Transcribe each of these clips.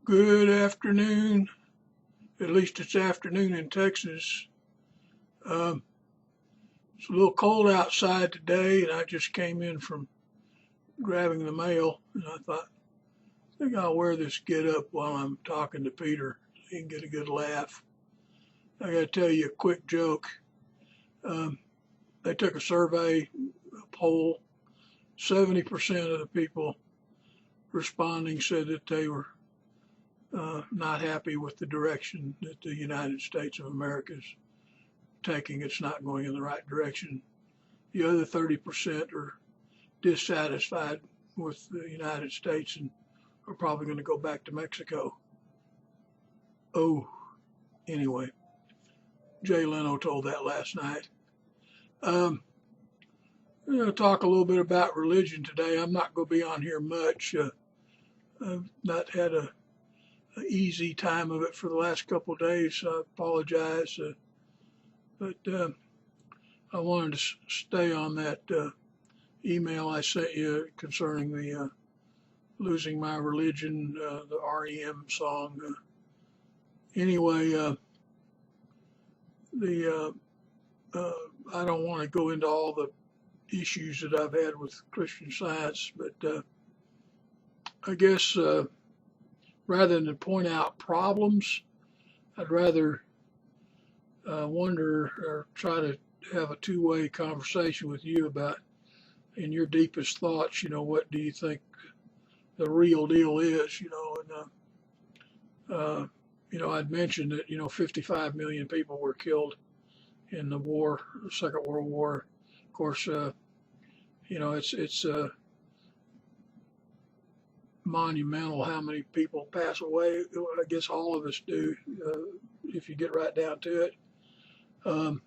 Good afternoon. At least it's afternoon in Texas. Um, it's a little cold outside today, and I just came in from grabbing the mail, and I thought, I think I'll wear this get up while I'm talking to Peter. So he can get a good laugh. I got to tell you a quick joke. Um, they took a survey, a poll. 70% of the people responding said that they were not happy with the direction that the United States of America is taking. It's not going in the right direction. The other 30% are dissatisfied with the United States and are probably going to go back to Mexico. Oh, anyway, Jay Leno told that last night. I'm going to talk a little bit about religion today. I'm not going to be on here much. I've not had an easy time of it for the last couple of days, so I apologize. But I wanted to stay on that email I sent you concerning the Losing My Religion, the REM song. Anyway, I don't want to go into all the issues that I've had with Christian Science, but I guess rather than point out problems, I'd rather wonder or try to have a two-way conversation with you about, in your deepest thoughts, what do you think the real deal is, and I'd mentioned that 55 million people were killed in the war, the Second World War. Of course, it's monumental how many people pass away. I guess all of us do, if you get right down to it.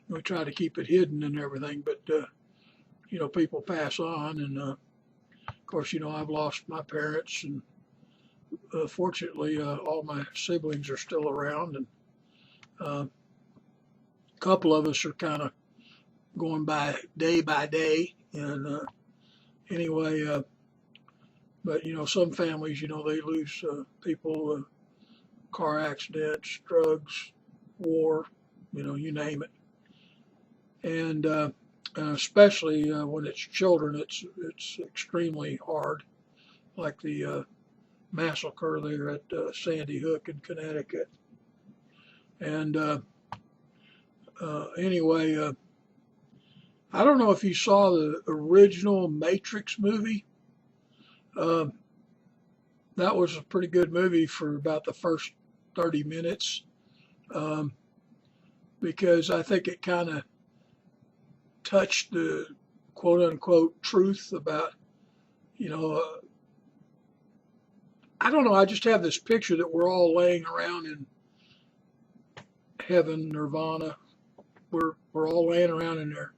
We try to keep it hidden and everything, but people pass on, and of course, I've lost my parents, and fortunately, all my siblings are still around, and a couple of us are kind of going by day, and anyway, but some families, they lose people, car accidents, drugs, war, you name it, and especially when it's children, it's extremely hard, like the massacre there at Sandy Hook in Connecticut. And anyway, I don't know if you saw the original Matrix movie. That was a pretty good movie for about the first 30 minutes, because I think it kind of touched the quote unquote truth about, I don't know, I just have this picture that we're all laying around in heaven, nirvana. We're all laying around in there,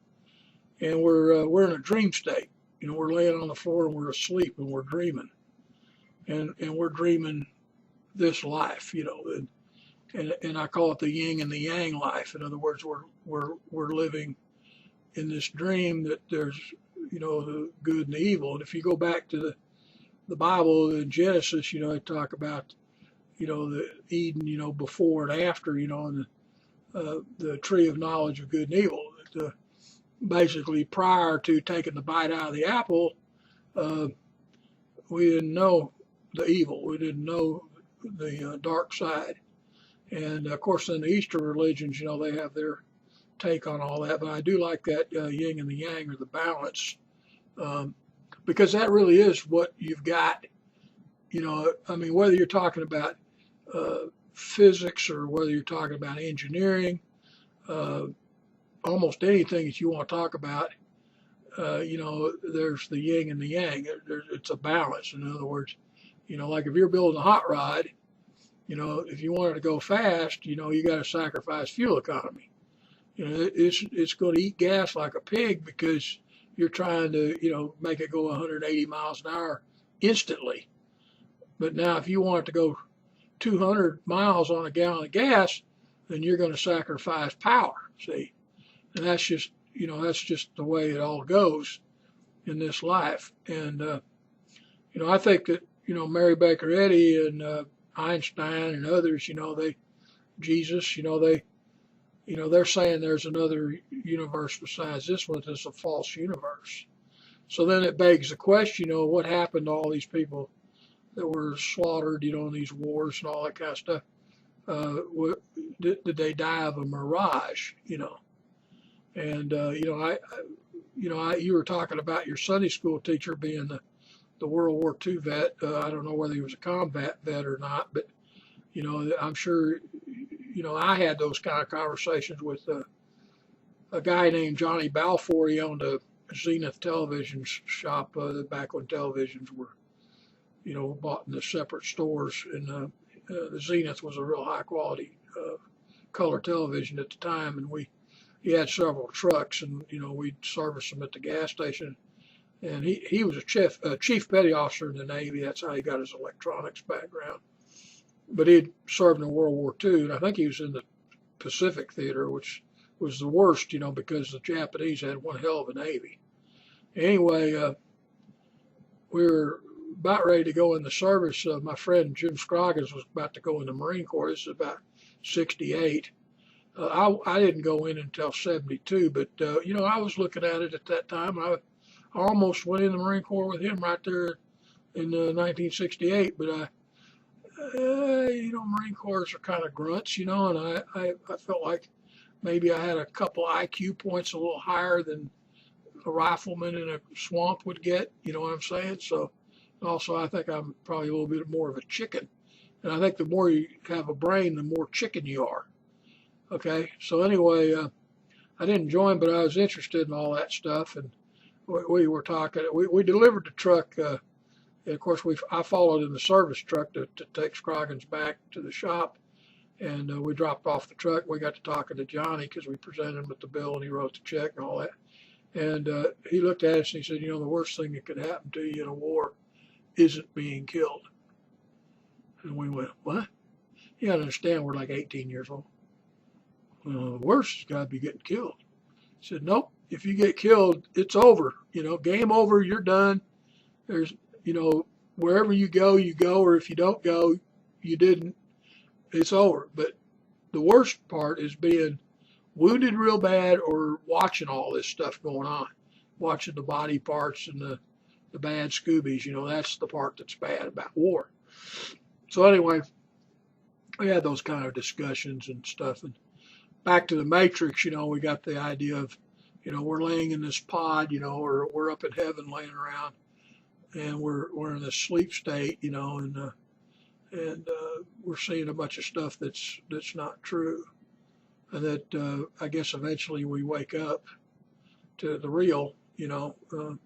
and we're in a dream state. We're laying on the floor and we're asleep and we're dreaming, and we're dreaming this life, and I call it the yin and the yang life. In other words, we're living in this dream that there's the good and the evil. And if you go back to the Bible in Genesis, they talk about the Eden, before and after, and the tree of knowledge of good and evil. Basically, prior to taking the bite out of the apple, we didn't know the evil. We didn't know the dark side. And of course, in the Eastern religions, they have their take on all that. But I do like that yin and the yang, or the balance, because that really is what you've got. Whether you're talking about physics or whether you're talking about engineering, almost anything that you want to talk about, there's the yin and the yang. It's a balance. In other words, like if you're building a hot rod, if you want it to go fast, you got to sacrifice fuel economy. It's going to eat gas like a pig because you're trying to, make it go 180 miles an hour instantly. But now if you want it to go 200 miles on a gallon of gas, then you're going to sacrifice power, see? And that's just the way it all goes in this life. And, I think that, Mary Baker Eddy and Einstein and others, Jesus, they're saying there's another universe besides this one that's a false universe. So then it begs the question, what happened to all these people that were slaughtered, in these wars and all that kind of stuff? Did they die of a mirage? And you were talking about your Sunday school teacher being the World War II vet. I don't know whether he was a combat vet or not, but I'm sure I had those kind of conversations with a guy named Johnny Balfour. He owned a Zenith television shop back when televisions were bought in the separate stores, and the Zenith was a real high quality color television at the time, and he had several trucks, and we'd service them at the gas station. And he was a chief petty officer in the Navy. That's how he got his electronics background. But he'd served in World War II, and I think he was in the Pacific Theater, which was the worst, because the Japanese had one hell of a Navy. Anyway, we were about ready to go in the service. My friend Jim Scroggins was about to go in the Marine Corps. This is about 68. I didn't go in until 72, but I was looking at it at that time. I almost went in the Marine Corps with him right there in 1968, but Marine Corps are kind of grunts, and I felt like maybe I had a couple IQ points a little higher than a rifleman in a swamp would get, you know what I'm saying? So also I think I'm probably a little bit more of a chicken. And I think the more you have a brain, the more chicken you are. Okay, so anyway, I didn't join, but I was interested in all that stuff, and we were talking. We delivered the truck. And of course, I followed in the service truck to take Scroggins back to the shop, and we dropped off the truck. We got to talking to Johnny because we presented him with the bill, and he wrote the check and all that. And he looked at us and he said, the worst thing that could happen to you in a war isn't being killed. And we went, what? You got to understand, we're like 18 years old. The worst has got to be getting killed. He said, nope, if you get killed, it's over. Game over, you're done. There's, wherever you go, or if you don't go, you didn't. It's over. But the worst part is being wounded real bad or watching all this stuff going on, watching the body parts and the bad Scoobies. That's the part that's bad about war. So anyway, we had those kind of discussions and stuff. And back to the Matrix, we got the idea of, we're laying in this pod, or we're up in heaven laying around, and we're in this sleep state, and we're seeing a bunch of stuff that's not true, and that I guess eventually we wake up to the real, the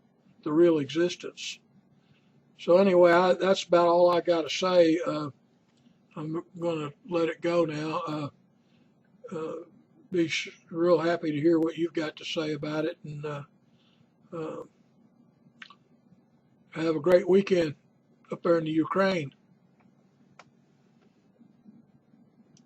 real existence. So anyway, that's about all I got to say. I'm going to let it go now. Be real happy to hear what you've got to say about it, and have a great weekend up there in the Ukraine.